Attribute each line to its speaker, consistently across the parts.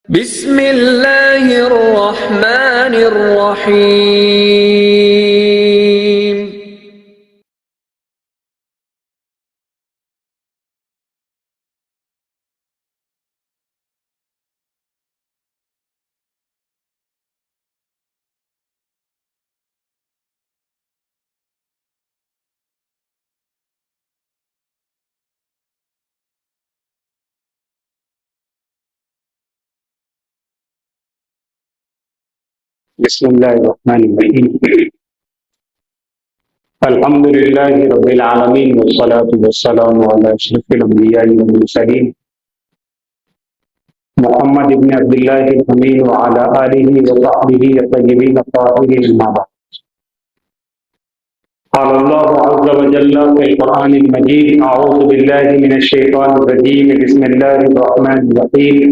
Speaker 1: بسم اللہ الرحمن الرحیم۔
Speaker 2: بسم اللہ الرحمن الرحیم۔ الحمد للہ رب العالمین والصلاة والسلام علی اشرف الانبیاء والمرسلین محمد بن عبداللہ الامین وعلی آلہ وصحبہ الطیبین الطاہرین اما بعد۔ قال اللہ عز وجل فی القرآن المجید اعوذ باللہ من الشیطان الرجیم بسم اللہ الرحمن الرحیم۔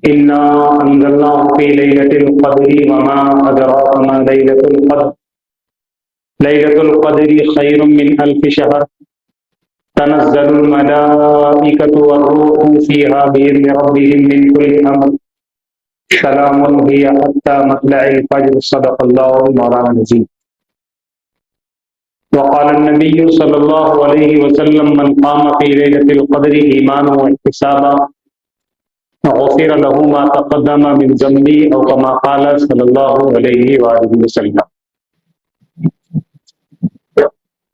Speaker 2: انا انزلناه في ليلة القدر وما ادراك ما ليلة القدر ليلة القدر خير من ألف شهر تنزل الملائكة والروح فيها بإذن ربهم من كل أمر سلام هي حتى مطلع الفجر صدق الله مولانا العظيم۔ وقال النبي صلى الله عليه وسلم من قام في ليلة القدر إيمانا واحتسابا غفر له ما تقدم من ذنبه او كما قال صلی اللہ علیہ وآلہ وسلم۔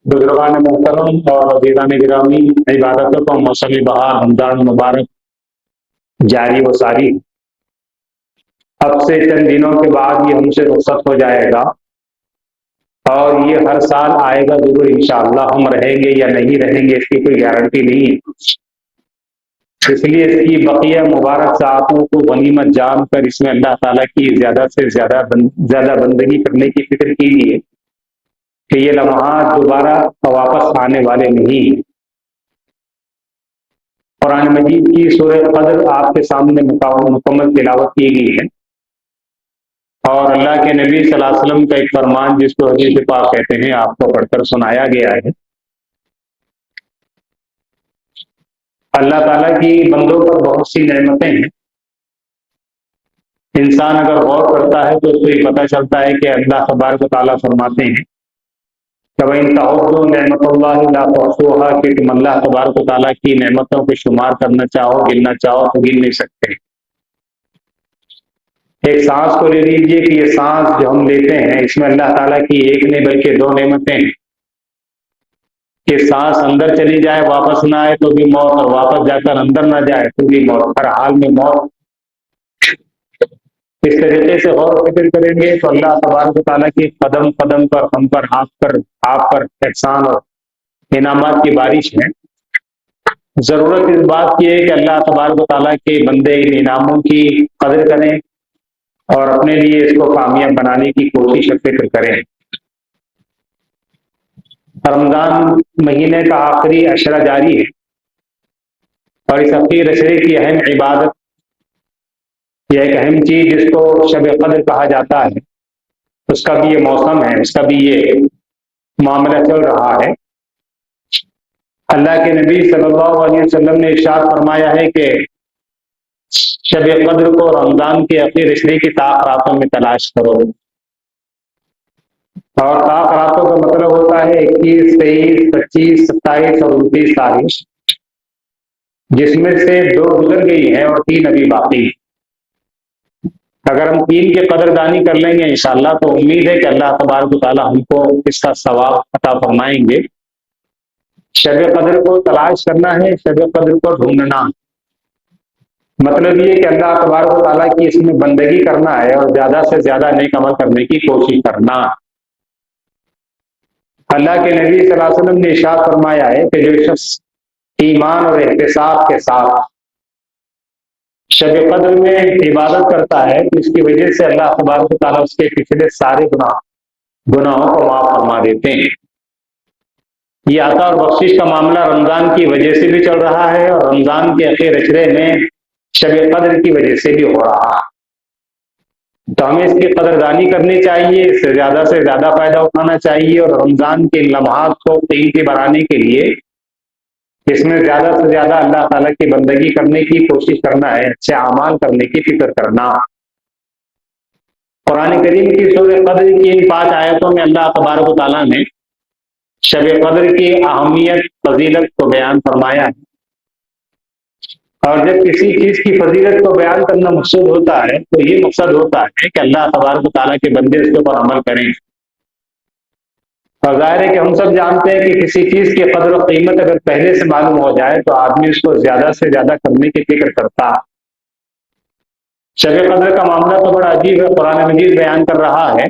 Speaker 2: بزرگان محترم اور عزیزان گرامی، عبادتوں کا موسم بہار رمضان مبارک جاری و ساری اب سے چند دنوں کے بعد یہ ہم سے رخصت ہو جائے گا، اور یہ ہر سال آئے گا ضرور انشاءاللہ۔ ہم رہیں گے یا نہیں رہیں گے اس کی کوئی گارنٹی نہیں ہے، اس لیے اس کی بقیہ مبارک ساعتوں کو غنیمت جان کر اس میں اللہ تعالیٰ کی زیادہ سے زیادہ بندگی کرنے کی فکر کیجیے کہ یہ لمحات دوبارہ واپس آنے والے نہیں۔ قرآن مجید کی سورہ قدر آپ کے سامنے مکمل تلاوت کی گئی ہے، اور اللہ کے نبی صلی اللہ علیہ وسلم کا ایک فرمان جس کو حدیث پاک کہتے ہیں آپ کو پڑھ کر سنایا گیا ہے۔ اللہ تعالیٰ کی بندوں پر بہت سی نعمتیں ہیں، انسان اگر غور کرتا ہے تو اس کو یہ پتہ چلتا ہے کہ اللہ تبارک و تعالیٰ فرماتے ہیں کہ وَإِن تَعُدُّوا نِعْمَتَ اللَّهِ لَا تُحْصُوهَا، کہ تم اللہ تبارک و تعالیٰ کی نعمتوں کو شمار کرنا چاہو، گننا چاہو تو گن نہیں سکتے۔ ایک سانس کو لے لیجیے کہ یہ سانس جو ہم لیتے ہیں اس میں اللہ تعالیٰ کی ایک نہیں بلکہ دو نعمتیں ہیں کہ سانس اندر چلی جائے واپس نہ آئے تو بھی موت، اور واپس جا کر اندر نہ جائے تو بھی موت، ہر حال میں موت۔ اس طریقے سے غور و فکر کریں گے تو اللہ تبارک و تعالیٰ کی قدم قدم پر ہم پر آپ پر احسان اور انعامات کی بارش ہے۔ ضرورت اس بات کی ہے کہ اللہ تبارک و تعالیٰ کے بندے ان انعاموں کی قدر کریں اور اپنے لیے اس کو کامیاب بنانے کی کوشش اور فکر کریں۔ رمضان مہینے کا آخری عشرہ جاری ہے، اور اس آخری عشرے کی اہم عبادت یہ ایک اہم چیز جس کو شب قدر کہا جاتا ہے، اس کا بھی یہ موسم ہے، اس کا بھی یہ معاملہ چل رہا ہے۔ اللہ کے نبی صلی اللہ علیہ وسلم نے ارشاد فرمایا ہے کہ شب قدر کو رمضان کے آخری عشرے کی طاق راتوں میں تلاش کرو، اور طاق راتوں کا مطلب ہوتا ہے 21، 23، 25، 27 اور 29 تاریخ، جس میں سے 2 گزر گئی ہیں اور 3 ابھی باقی ہیں۔ اگر ہم 3 کی قدردانی کر لیں گے انشاءاللہ تو امید ہے کہ اللہ تبارک و تعالی ہم کو اس کا ثواب عطا فرمائیں گے۔ شب قدر کو تلاش کرنا ہے، شب قدر کو ڈھونڈنا، مطلب یہ کہ اللہ تبارک و تعالیٰ کی اس میں بندگی کرنا ہے اور زیادہ سے زیادہ نیک عمل کرنے کی کوشش کرنا۔ اللہ کے نبی صلی اللہ علیہ وسلم نے ارشاد فرمایا ہے کہ جو شخص ایمان اور احتساب کے ساتھ شب قدر میں عبادت کرتا ہے تو اس کی وجہ سے اللہ تبارک و تعالیٰ اس کے پچھلے سارے گناہوں کو معاف فرما دیتے ہیں۔ یہ عطا اور بخشش کا معاملہ رمضان کی وجہ سے بھی چل رہا ہے، اور رمضان کے آخر عشرے میں شب قدر کی وجہ سے بھی ہو رہا ہے، تو ہمیں اس کی قدردانی کرنی چاہیے، اس سے زیادہ فائدہ اٹھانا چاہیے، اور رمضان کے لمحات کو قیمتی بنانے کے لیے اس میں زیادہ سے زیادہ اللہ تعالیٰ کی بندگی کرنے کی کوشش کرنا ہے، اچھے اعمال کرنے کی فکر کرنا۔ قرآن کریم کی سورہ قدر کی ان 5 آیتوں میں اللہ تبارک و تعالیٰ نے شب قدر کی اہمیت، فضیلت کو بیان فرمایا ہے۔ اور جب کسی چیز کی فضیلت کو بیان کرنا مقصود ہوتا ہے تو یہ مقصد ہوتا ہے کہ اللہ تبارک و تعالیٰ کے بندے اس کے اوپر عمل کریں۔ اور ظاہر ہے کہ ہم سب جانتے ہیں کہ کسی چیز کی قدر و قیمت اگر پہلے سے معلوم ہو جائے تو آدمی اس کو زیادہ سے زیادہ کرنے کی فکر کرتا۔ شب قدر کا معاملہ تو بڑا عجیب ہے، قرآن مجید بیان کر رہا ہے۔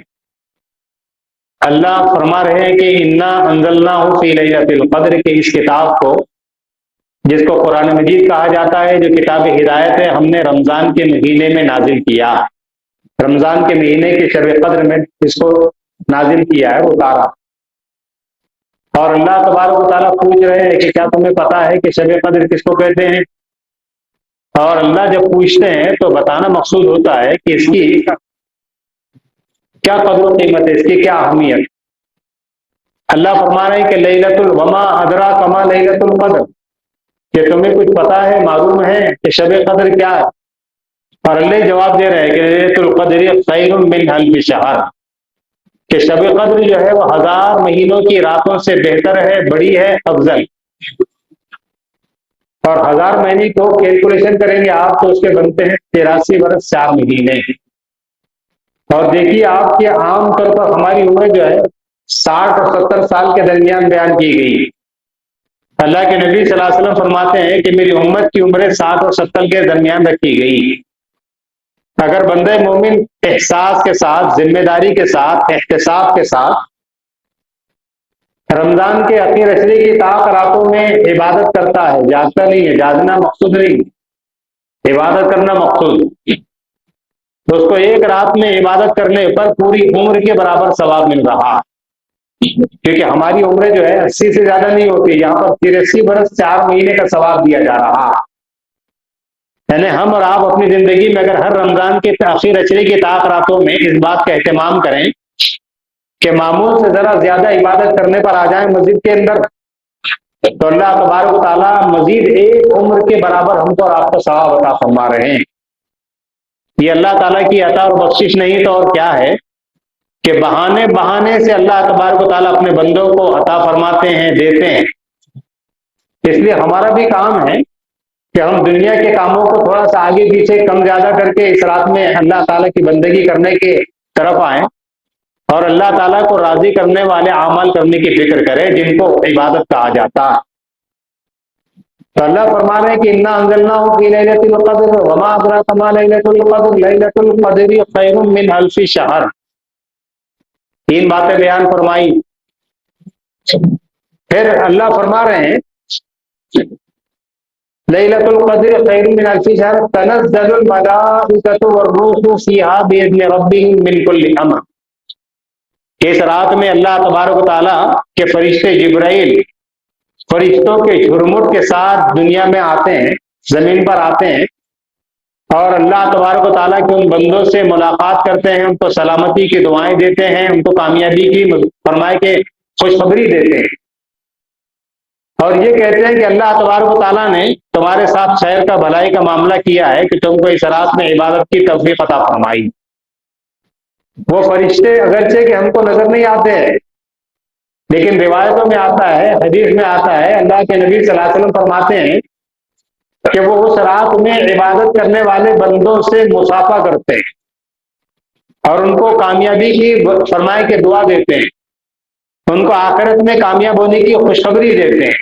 Speaker 2: اللہ فرما رہے ہیں کہ انا انزلناہ فی لیلۃ القدر، کے اس کتاب کو، جس کو قرآن مجید کہا جاتا ہے، جو کتاب ہدایت ہے، ہم نے رمضان کے مہینے میں نازل کیا۔ رمضان کے مہینے کے شب قدر میں اس کو نازل کیا ہے، اتارا۔ اور اللہ تبارک و تعالیٰ پوچھ رہے ہیں کہ کیا تمہیں پتا ہے کہ شب قدر کس کو کہتے ہیں؟ اور اللہ جب پوچھتے ہیں تو بتانا مقصود ہوتا ہے کہ اس کی کیا قدر و قیمت ہے، اس کی کیا اہمیت۔ اللہ فرما رہے ہیں کہ لیلۃ الوما ادراک ما لیلۃ القدر، کہ تمہیں کچھ پتا ہے، معلوم ہے کہ شب قدر کیا ہے؟ اور اللہ جواب دے رہے ہیں کہ لیلۃ القدر خیر من الف شہر، کہ شب قدر جو ہے وہ 1000 مہینوں کی راتوں سے بہتر ہے، بڑی ہے، افضل۔ اور 1000 مہینے کو کیلکولیشن کریں گے آپ تو اس کے بنتے ہیں 83 برس 4 مہینے۔ اور دیکھیے آپ کی عام طور پر ہماری عمر جو ہے 60 اور 70 سال کے درمیان بیان کی گئی۔ اللہ کے نبی صلی اللہ علیہ وسلم فرماتے ہیں کہ میری امت کی عمریں 60 اور 70 کے درمیان رکھی گئی۔ اگر بندہ مومن احساس کے ساتھ، ذمہ داری کے ساتھ، احتساب کے ساتھ رمضان کے اخیر عشرے کی طاق راتوں میں عبادت کرتا ہے، جاگتا نہیں ہے، جاگنا مقصود نہیں، عبادت کرنا مقصود، تو اس کو ایک رات میں عبادت کرنے پر پوری عمر کے برابر ثواب مل رہا۔ کیونکہ ہماری عمریں جو ہے 80 سے زیادہ نہیں ہوتی، یہاں پر 83 برس 4 مہینے کا ثواب دیا جا رہا۔ یعنی ہم اور آپ اپنی زندگی میں اگر ہر رمضان کے آخر عشرے کی طاق راتوں میں اس بات کا اہتمام کریں کہ معمول سے ذرا زیادہ عبادت کرنے پر آ جائیں مسجد کے اندر، تو اللہ تبارک و تعالیٰ مزید ایک عمر کے برابر ہم کو اور آپ کو ثواب عطا فرما رہے ہیں۔ یہ اللہ تعالیٰ کی عطا اور بخشش نہیں تو اور کیا ہے کہ بہانے بہانے سے اللہ تبارک و تعالیٰ اپنے بندوں کو عطا فرماتے ہیں، دیتے ہیں۔ اس لیے ہمارا بھی کام ہے کہ ہم دنیا کے کاموں کو تھوڑا سا آگے پیچھے کم زیادہ کر کے اس رات میں اللہ تعالیٰ کی بندگی کرنے کے طرف آئیں اور اللہ تعالیٰ کو راضی کرنے والے اعمال کرنے کی فکر کریں جن کو عبادت کہا جاتا۔ تو اللہ فرما رہے ہیں کہ انا انزلناہ فی لیلۃ القدر وما ادراک ما لیلۃ القدر لیلۃ القدر خیر من الف شہر۔ 3 باتیں بیان فرمائی۔ پھر اللہ فرما رہے ہیں لیلۃ القدر خیر من الف شہر تنزل الملائکۃ والروح فیہا باذن ربہم من کل امر۔ اس رات میں اللہ تبارک و تعالیٰ کے فرشتے جبرائیل فرشتوں کے جھرمٹ کے ساتھ دنیا میں آتے ہیں، زمین پر آتے ہیں، اور اللہ تبارک و تعالیٰ کے ان بندوں سے ملاقات کرتے ہیں، ان کو سلامتی کی دعائیں دیتے ہیں، ان کو کامیابی کی فرمائے کے خوشخبری دیتے ہیں، اور یہ کہتے ہیں کہ اللہ تبارک و تعالیٰ نے تمہارے ساتھ خیر کا، بھلائی کا معاملہ کیا ہے کہ تم کو اس رات میں عبادت کی توفیق عطا فرمائی۔ وہ فرشتے اگرچہ کہ ہم کو نظر نہیں آتے ہیں، لیکن روایتوں میں آتا ہے، حدیث میں آتا ہے، اللہ کے نبی صلی اللہ علیہ وسلم فرماتے ہیں کہ وہ اس رات میں عبادت کرنے والے بندوں سے مصافحہ کرتے ہیں اور ان کو کامیابی کی فرمائے کے دعا دیتے ہیں، ان کو آخرت میں کامیاب ہونے کی خوشخبری دیتے ہیں۔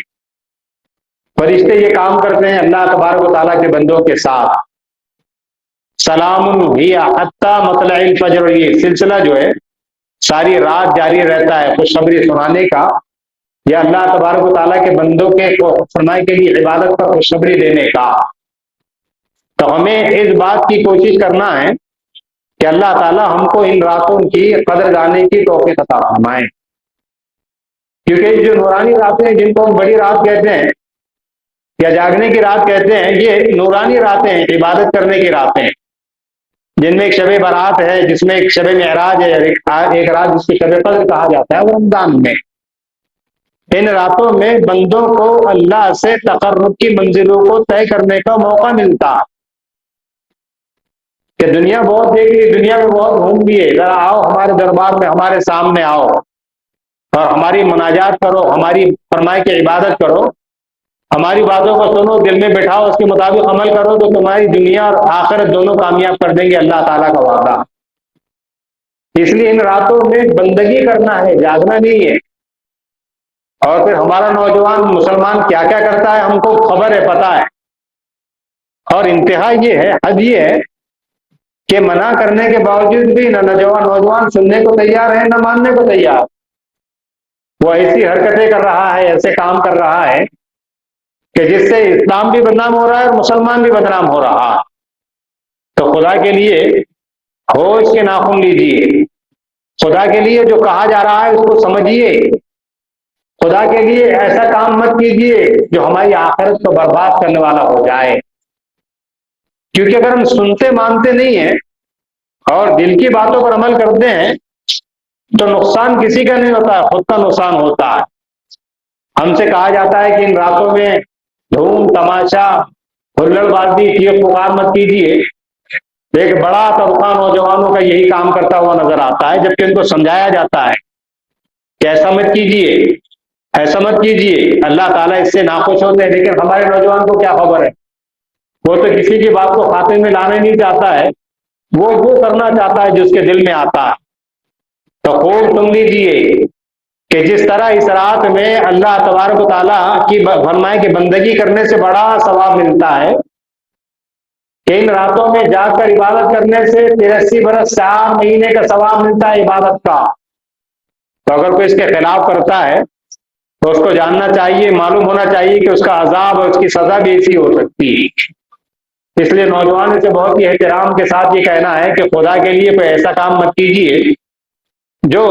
Speaker 2: فرشتے یہ کام کرتے ہیں اللہ تبارک و تعالیٰ کے بندوں کے ساتھ۔ سلام ہی حتی مطلع الفجر، یہ سلسلہ جو ہے ساری رات جاری رہتا ہے خوشخبری سنانے کا، یا اللہ تبارک و تعالیٰ کے بندوں کے فرمائے کے لیے عبادت پر خوشخبری دینے کا۔ تو ہمیں اس بات کی کوشش کرنا ہے کہ اللہ تعالیٰ ہم کو ان راتوں کی قدر دانے کی توفیق عطا فرمائے، کیونکہ جو نورانی راتیں جن کو ہم بڑی رات کہتے ہیں یا جاگنے کی رات کہتے ہیں، یہ نورانی راتیں ہیں، عبادت کرنے کی راتیں ہیں، جن میں ایک شب برات ہے، جس میں ایک شب معراج ہے، ایک رات جس کو شب قدر کہا جاتا ہے وہ رمضان میں۔ ان راتوں میں بندوں کو اللہ سے تقرب کی منزلوں کو طے کرنے کا موقع ملتا کہ دنیا بہت دیکھ لی، دنیا میں بہت گھوم لیے، ذرا آؤ ہمارے دربار میں، ہمارے سامنے آؤ اور ہماری مناجات کرو، ہماری فرمائے کی عبادت کرو، ہماری باتوں کو سنو، دل میں بٹھاؤ، اس کے مطابق عمل کرو تو تمہاری دنیا اور آخرت دونوں کامیاب کر دیں گے اللہ تعالیٰ کا وعدہ۔ اس لیے ان راتوں میں بندگی کرنا ہے، جاگنا نہیں ہے۔ اور پھر ہمارا نوجوان مسلمان کیا کیا کرتا ہے ہم کو خبر ہے، پتہ ہے، اور انتہا یہ ہے، حد یہ ہے کہ منع کرنے کے باوجود بھی نہ نوجوان سننے کو تیار ہے نہ ماننے کو تیار۔ وہ ایسی حرکتیں کر رہا ہے، ایسے کام کر رہا ہے کہ جس سے اسلام بھی بدنام ہو رہا ہے اور مسلمان بھی بدنام ہو رہا ہے۔ تو خدا کے لیے ہوش کے ناخن لیجیے، خدا کے لیے جو کہا جا رہا ہے اس کو سمجھیے، خدا کے لیے ایسا کام مت کیجیے جو ہماری آخرت کو برباد کرنے والا ہو جائے۔ کیونکہ اگر ہم سنتے مانتے نہیں ہیں اور دل کی باتوں پر عمل کرتے ہیں تو نقصان کسی کا نہیں ہوتا ہے، خود کا نقصان ہوتا ہے۔ ہم سے کہا جاتا ہے کہ ان راتوں میں دھوم تماشا ہلڑ بازی چیخ پکار مت کیجیے۔ ایک بڑا طبقہ نوجوانوں کا یہی کام کرتا ہوا نظر آتا ہے، جبکہ ان کو سمجھایا جاتا ہے کہ ایسا مت کیجیے، ایسا مت کیجیے، اللہ تعالیٰ اس سے ناخوش ہوتے ہیں۔ لیکن ہمارے نوجوان کو کیا خبر ہے، وہ تو کسی کی بات کو خاتے میں لانے نہیں چاہتا ہے، وہ کرنا چاہتا ہے جو اس کے دل میں آتا ہے۔ تو خوب سن لیجیے کہ جس طرح اس رات میں اللہ تبارک و تعالیٰ کی فرمائے کہ بندگی کرنے سے بڑا ثواب ملتا ہے کہ ان راتوں میں جا کر عبادت کرنے سے 83 برس 4 مہینے کا ثواب ملتا ہے عبادت کا۔ تو اگر کوئی اس کے خلاف کرتا ہے تو اس کو جاننا چاہیے، معلوم ہونا چاہیے کہ اس کا عذاب اور اس کی سزا بھی ایسی ہو سکتی ہے۔ اس لیے نوجوانوں سے بہت ہی احترام کے ساتھ یہ کہنا ہے کہ خدا کے لیے کوئی ایسا کام مت کیجیے جو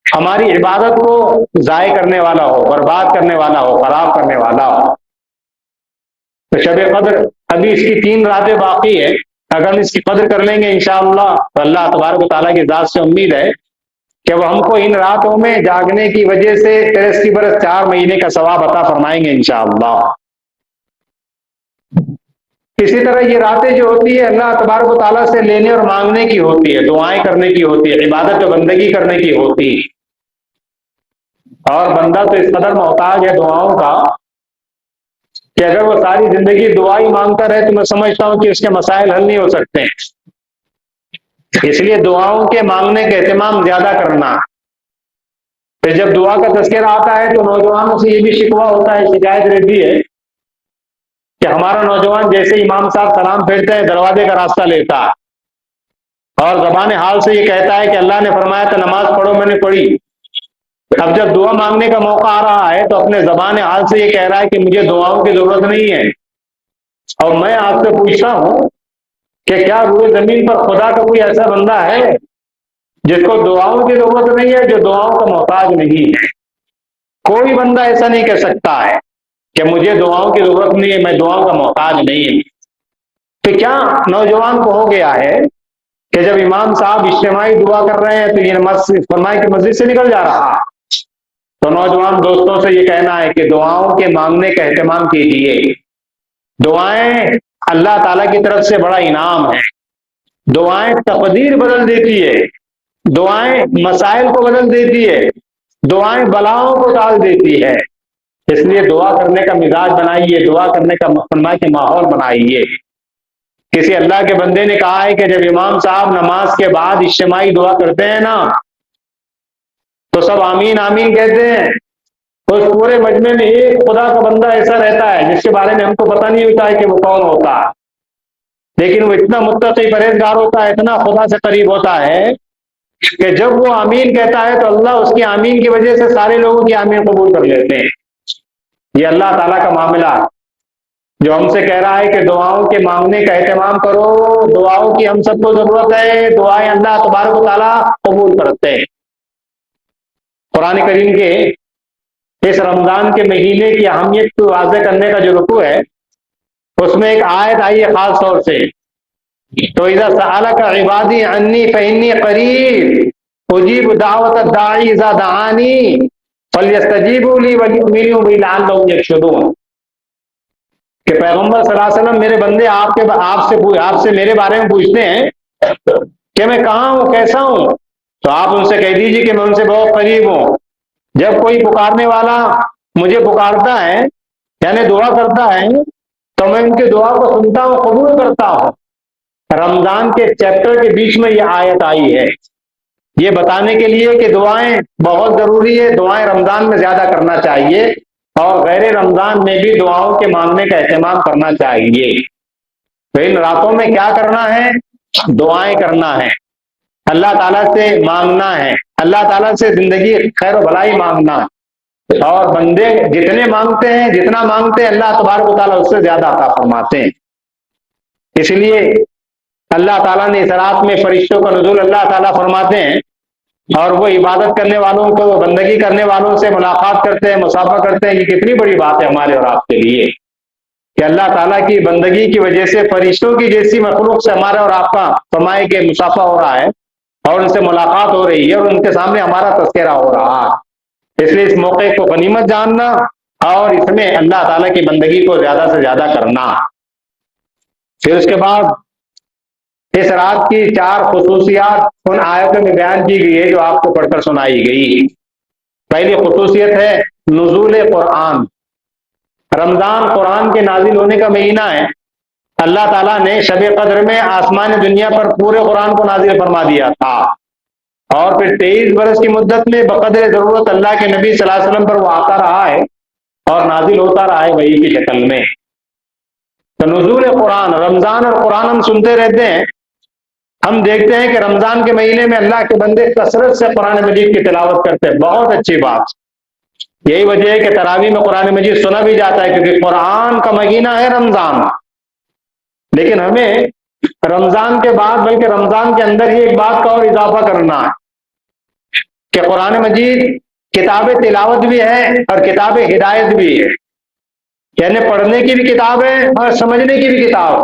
Speaker 2: ہماری عبادت کو ضائع کرنے والا ہو، برباد کرنے والا ہو، خراب کرنے والا ہو۔ تو شب قدر ابھی اس کی 3 راتیں باقی ہے، اگر ہم اس کی قدر کر لیں گے انشاءاللہ تو اللہ تبارک و تعالیٰ کی ذات سے امید ہے کہ وہ ہم کو ان راتوں میں جاگنے کی وجہ سے 83 برس 4 مہینے کا ثواب عطا فرمائیں گے انشاءاللہ۔ اسی طرح یہ راتیں جو ہوتی ہے اللہ تبارک و تعالیٰ سے لینے اور مانگنے کی ہوتی ہے، دعائیں کرنے کی ہوتی ہے، عبادت و بندگی کرنے کی ہوتی ہے۔ اور بندہ تو اس قدر محتاج ہے دعاؤں کا کہ اگر وہ ساری زندگی دعا ہی مانگتا رہے تو میں سمجھتا ہوں کہ اس کے مسائل حل نہیں ہو سکتے۔ اس لیے دعاؤں کے مانگنے کا اہتمام زیادہ کرنا۔ پھر جب دعا کا تذکرہ آتا ہے تو نوجوانوں سے یہ بھی شکوہ ہوتا ہے، شکایت رہتی ہے کہ ہمارا نوجوان جیسے امام صاحب سلام پھیرتے ہیں دروازے کا راستہ لیتا ہے اور زبان حال سے یہ کہتا ہے کہ اللہ نے فرمایا تھا نماز پڑھو، میں نے پڑھی۔ اب جب دعا مانگنے کا موقع آ رہا ہے تو اپنے زبان حال سے یہ کہہ رہا ہے کہ مجھے دعاؤں کی ضرورت نہیں ہے۔ اور میں آپ سے پوچھتا ہوں کہ کیا روئے زمین پر خدا کا کوئی ایسا بندہ ہے جس کو دعاؤں کی ضرورت نہیں ہے، جو دعاؤں کا محتاج نہیں ہے؟ کوئی بندہ ایسا نہیں کہہ سکتا ہے کہ مجھے دعاؤں کی ضرورت نہیں ہے، میں دعاؤں کا محتاج نہیں ہوں۔ تو کیا نوجوان کو ہو گیا ہے کہ جب امام صاحب اجتماعی دعا کر رہے ہیں تو یہ فرمائے کہ مسجد سے نکل جا رہا؟ تو نوجوان دوستوں سے یہ کہنا ہے کہ دعاؤں کے مانگنے کا اہتمام کیجیے۔ دعائیں اللہ تعالیٰ کی طرف سے بڑا انعام ہے، دعائیں تقدیر بدل دیتی ہے، دعائیں مسائل کو بدل دیتی ہے، دعائیں بلاؤں کو ٹال دیتی ہے۔ اس لیے دعا کرنے کا مزاج بنائیے، دعا کرنے کا فرمائے کہ ماحول بنائیے۔ کسی اللہ کے بندے نے کہا ہے کہ جب امام صاحب نماز کے بعد اجتماعی دعا کرتے ہیں نا تو سب آمین آمین کہتے ہیں، تو اس پورے مجمع میں ایک خدا کا بندہ ایسا رہتا ہے جس کے بارے میں ہم کو پتہ نہیں ہوتا ہے کہ وہ کون ہوتا ہے، لیکن وہ اتنا متقی پرہیزگار ہوتا ہے، اتنا خدا سے قریب ہوتا ہے کہ جب وہ آمین کہتا ہے تو اللہ اس کی آمین کی وجہ سے سارے لوگوں کی آمین قبول کر لیتے ہیں۔ یہ اللہ تعالیٰ کا معاملہ جو ہم سے کہہ رہا ہے کہ دعاؤں کے مانگنے کا اہتمام کرو، دعاؤں کی ہم سب کو ضرورت ہے، دعائیں اللہ تبارک و تعالیٰ قبول کرتے ہیں۔ قرآن کریم کے اس رمضان کے مہینے کی اہمیت کو واضح کرنے کا جو رکوع ہے اس میں ایک آیت آئی ہے خاص طور سے، تو اذا سألک عبادی عنی فإنی قریب اجیب دعوت الداعی اذا دعانی، فَلْيَسْتَجِيبُوا لِي وَلْيُؤْمِنُوا بِي لَعَلَّهُمْ يَرْشُدُونَ کہ پیغمبر صلی اللہ علیہ وسلم میرے بندے آپ سے میرے بارے میں پوچھتے ہیں کہ میں کہاں ہوں، کیسا ہوں، تو آپ ان سے کہہ دیجیے کہ میں ان سے بہت قریب ہوں۔ جب کوئی پکارنے والا مجھے پکارتا ہے یعنی دعا کرتا ہے تو میں ان کی دعا کو سنتا ہوں، قبول کرتا ہوں۔ رمضان کے چیپٹر کے بیچ میں یہ آیت آئی ہے یہ بتانے کے لیے کہ دعائیں بہت ضروری ہے، دعائیں رمضان میں زیادہ کرنا چاہیے اور غیر رمضان میں بھی دعاؤں کے مانگنے کا اہتمام کرنا چاہیے۔ تو ان راتوں میں کیا کرنا ہے؟ دعائیں کرنا ہے، اللہ تعالیٰ سے مانگنا ہے، اللہ تعالیٰ سے زندگی خیر و بھلائی مانگنا ہے، اور بندے جتنے مانگتے ہیں، جتنا مانگتے ہیں، اللہ تبارک و تعالیٰ اس سے زیادہ عطا فرماتے ہیں۔ اس لیے اللہ تعالیٰ نے اس رات میں فرشتوں کا نزول اللہ تعالیٰ فرماتے ہیں اور وہ عبادت کرنے والوں کو، بندگی کرنے والوں سے ملاقات کرتے ہیں، مصافحہ کرتے ہیں۔ یہ کتنی بڑی بات ہے ہمارے اور آپ کے لیے کہ اللہ تعالیٰ کی بندگی کی وجہ سے فرشتوں کی جیسی مخلوق سے ہمارا اور آپ کا فرمائے کہ مصافحہ ہو رہا ہے اور ان سے ملاقات ہو رہی ہے اور ان کے سامنے ہمارا تذکرہ ہو رہا ہے۔ اس لیے اس موقع کو غنیمت جاننا اور اس میں اللہ تعالیٰ کی بندگی کو زیادہ سے زیادہ کرنا۔ پھر اس کے بعد اس رات کی 4 خصوصیات ان آیتوں میں بیان کی گئی ہے جو آپ کو پڑھ کر سنائی گئی۔ پہلی خصوصیت ہے نزول قرآن۔ رمضان قرآن کے نازل ہونے کا مہینہ ہے۔ اللہ تعالیٰ نے شب قدر میں آسمان دنیا پر پورے قرآن کو نازل فرما دیا تھا اور پھر 23 برس کی مدت میں بقدر ضرورت اللہ کے نبی صلی اللہ علیہ وسلم پر وہ آتا رہا ہے اور نازل ہوتا رہا ہے وحی کی شکل میں۔ تو نزول قرآن، رمضان اور قرآن ہم سنتے رہتے ہیں، ہم دیکھتے ہیں کہ رمضان کے مہینے میں اللہ کے بندے کثرت سے قرآن مجید کی تلاوت کرتے ہیں، بہت اچھی بات۔ یہی وجہ ہے کہ تراویح میں قرآن مجید سنا بھی جاتا ہے کیونکہ قرآن کا مہینہ ہے رمضان۔ لیکن ہمیں رمضان کے بعد بلکہ رمضان کے اندر ہی ایک بات کا اور اضافہ کرنا ہے کہ قرآن مجید کتاب تلاوت بھی ہے اور کتاب ہدایت بھی ہے، یعنی پڑھنے کی بھی کتاب ہے اور سمجھنے کی بھی کتاب۔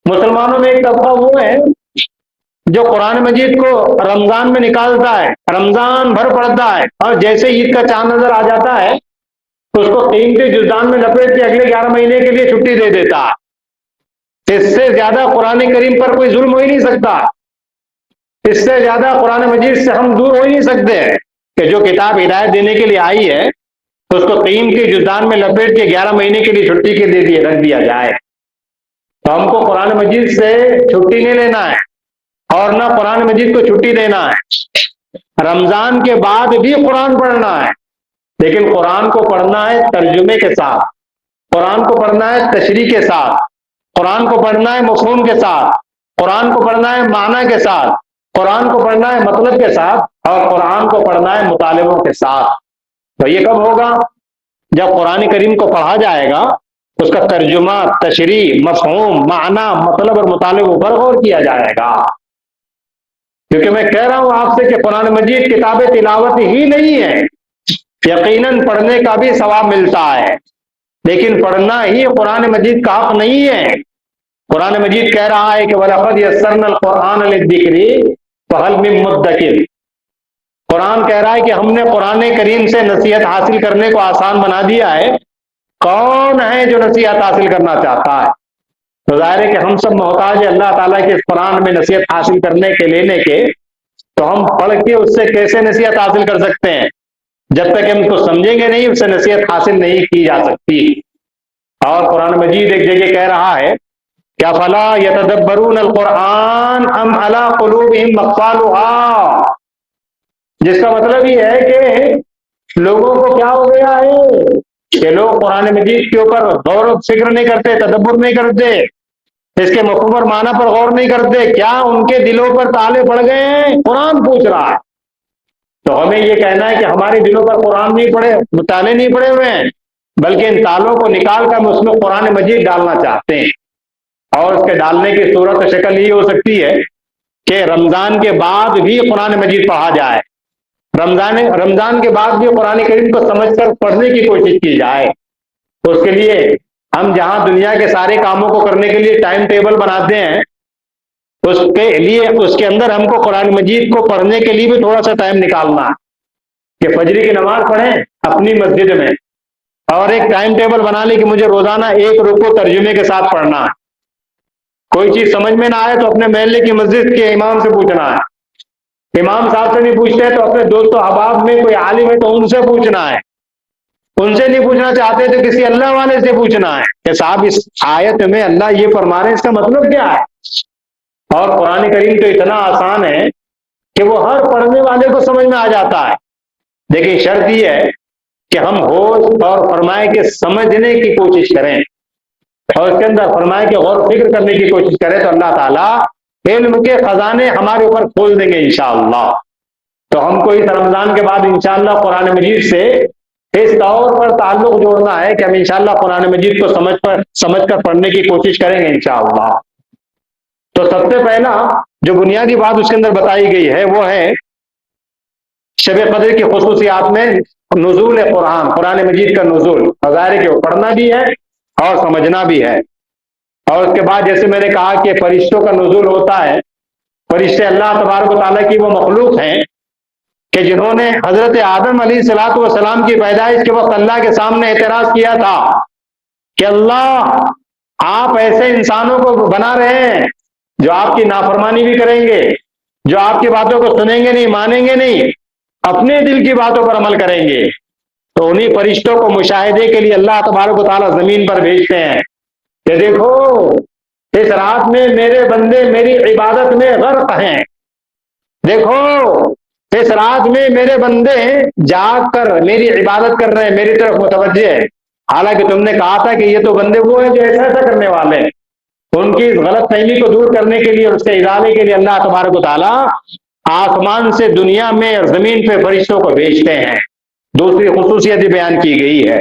Speaker 2: مسلمانوں میں ایک طبقہ وہ ہے جو قرآن مجید کو رمضان میں نکالتا ہے، رمضان بھر پڑھتا ہے اور جیسے عید کا چاند نظر آ جاتا ہے اس کو قیمتی جزدان میں لپیٹ کے اگلے 11 مہینے کے لیے چھٹی دے دیتا ہے۔ اس سے زیادہ قرآن کریم پر کوئی ظلم ہو ہی نہیں سکتا، اس سے زیادہ قرآن مجید سے ہم دور ہو ہی نہیں سکتے کہ جو کتاب ہدایت دینے کے لیے آئی ہے اس کو قیمتی جزدان میں لپیٹ کے 11 مہینے کے لیے چھٹی کے دے رکھ دیا جائے۔ تو ہم کو قرآن مجید سے چھٹی نہیں لینا ہے اور نہ قرآن مجید کو چھٹی دینا ہے۔ رمضان کے بعد بھی قرآن پڑھنا ہے، لیکن قرآن کو پڑھنا ہے ترجمے کے ساتھ، قرآن کو پڑھنا ہے تشریح کے ساتھ، قرآن کو پڑھنا ہے مفہوم کے ساتھ، قرآن کو پڑھنا ہے معنی کے ساتھ، قرآن کو پڑھنا ہے مطلب کے ساتھ اور قرآن کو پڑھنا ہے مطالبوں کے ساتھ۔ تو یہ کب ہوگا؟ جب قرآن کریم کو پڑھا جائے گا، اس کا ترجمہ، تشریح، مفہوم، معنی، مطلب اور مطالبوں پر غور کیا جائے گا۔ کیونکہ میں کہہ رہا ہوں آپ سے کہ قرآن مجید کتاب تلاوت ہی نہیں ہے، یقیناً پڑھنے کا بھی ثواب ملتا ہے، لیکن پڑھنا ہی قرآن مجید کا حق نہیں ہے۔ قرآن مجید کہہ رہا ہے کہ وَلَقَدْ يَسَّرْنَا الْقُرْآنَ لِلذِّكْرِ فَهَلْ مِن مُّدَّكِرٍ۔ قرآن کہہ رہا ہے کہ ہم نے قرآن کریم سے نصیحت حاصل کرنے کو آسان بنا دیا ہے، کون ہے جو نصیحت حاصل کرنا چاہتا ہے؟ تو ظاہر ہے کہ ہم سب محتاج ہیں اللہ تعالیٰ کے اس قرآن میں نصیحت حاصل کرنے کے، لینے کے، تو ہم پڑھ کے اس سے کیسے نصیحت حاصل کر سکتے ہیں؟ جب تک ہم کو سمجھیں گے نہیں اس سے نصیحت حاصل نہیں کی جا سکتی۔ اور قرآن مجید ایک جگہ کہہ رہا ہے کیا فلا یتدبرون القرآن ام علی قلوبہم اقفالها، جس کا مطلب یہ ہے کہ لوگوں کو کیا ہو گیا ہے کہ لوگ قرآن مجید کے اوپر غور و فکر نہیں کرتے، تدبر نہیں کرتے، اس کے مفہوم اور معنی پر غور نہیں کرتے۔ کیا ان کے دلوں پر تالے پڑ گئے ہیں؟ قرآن پوچھ رہا ہے۔ تو ہمیں یہ کہنا ہے کہ ہمارے دلوں پر قرآن نہیں پڑے، تالے نہیں پڑے ہوئے ہیں، بلکہ ان تالوں کو نکال کر ہم اس میں قرآن مجید ڈالنا چاہتے ہیں۔ اور اس کے ڈالنے کی صورت و شکل یہ ہو سکتی ہے کہ رمضان کے بعد بھی قرآن مجید پڑھا جائے، رمضان کے بعد بھی قرآن کریم کو سمجھ کر پڑھنے کی کوشش کی جائے۔ اس کے لیے ہم جہاں دنیا کے سارے کاموں کو کرنے کے لیے ٹائم ٹیبل بناتے ہیں، اس کے اندر ہم کو قرآن مجید کو پڑھنے کے لیے بھی تھوڑا سا ٹائم نکالنا ہے، کہ فجر کی نماز پڑھیں اپنی مسجد میں، اور ایک ٹائم ٹیبل بنا لی کہ مجھے روزانہ 1 رکوع ترجمے کے ساتھ پڑھنا ہے۔ کوئی چیز سمجھ میں نہ آئے تو اپنے محلے کی مسجد کے امام سے پوچھنا ہے، امام صاحب سے نہیں پوچھتے تو اپنے دوست و احباب میں کوئی عالم ہے تو ان سے پوچھنا ہے، ان سے نہیں پوچھنا چاہتے تو کسی اللہ والے سے پوچھنا ہے کہ صاحب اس آیت میں اللہ یہ فرما رہے ہیں، اس کا مطلب کیا ہے؟ اور قرآن کریم تو اتنا آسان ہے کہ وہ ہر پڑھنے والے کو سمجھ میں آ جاتا ہے۔ لیکن شرط یہ ہے کہ ہم ہوش اور فرمائے کے سمجھنے کی کوشش کریں، اور اس کے اندر فرمائے کہ غور و فکر کرنے کی کوشش کریں، تو اللہ تعالیٰ علم کے خزانے ہمارے اوپر کھول دیں گے انشاءاللہ۔ تو ہم کو اس رمضان کے بعد انشاءاللہ قرآن مجید سے اس طور پر تعلق جوڑنا ہے کہ ہم انشاءاللہ قرآن مجید کو سمجھ کر پڑھنے کی کوشش کریں گے انشاءاللہ۔ تو سب سے پہلا جو بنیادی بات اس کے اندر بتائی گئی ہے وہ ہے شب قدر کی خصوصیات میں نزول قرآن مجید کا نزول، ظاہر ہے کہ وہ پڑھنا بھی ہے اور سمجھنا بھی ہے۔ اور اس کے بعد جیسے میں نے کہا کہ فرشتوں کا نزول ہوتا ہے، فرشتے اللہ تبارک و تعالیٰ کی وہ مخلوق ہیں کہ جنہوں نے حضرت آدم علیہ الصلوۃ والسلام کی پیدائش کے وقت اللہ کے سامنے اعتراض کیا تھا کہ اللہ آپ ایسے انسانوں کو بنا رہے ہیں جو آپ کی نافرمانی بھی کریں گے، جو آپ کی باتوں کو سنیں گے نہیں، مانیں گے نہیں، اپنے دل کی باتوں پر عمل کریں گے۔ تو انہی فرشتوں کو مشاہدے کے لیے اللہ تبارک و تعالیٰ زمین پر بھیجتے ہیں کہ دیکھو اس رات میں میرے بندے میری عبادت میں غرق ہیں، دیکھو اس رات میں میرے بندے جاگ کر میری عبادت کر رہے ہیں، میری طرف متوجہ ہے۔ حالانکہ تم نے کہا تھا کہ یہ تو بندے وہ ہیں جو ایسا ایسا کرنے والے ہیں۔ ان کی اس غلط فہمی کو دور کرنے کے لیے اور اس کے ازالے کے لیے اللہ تبارک و تعالیٰ آسمان سے دنیا میں اور زمین پہ فرشتوں کو بھیجتے ہیں۔ دوسری خصوصیت بیان کی گئی ہے۔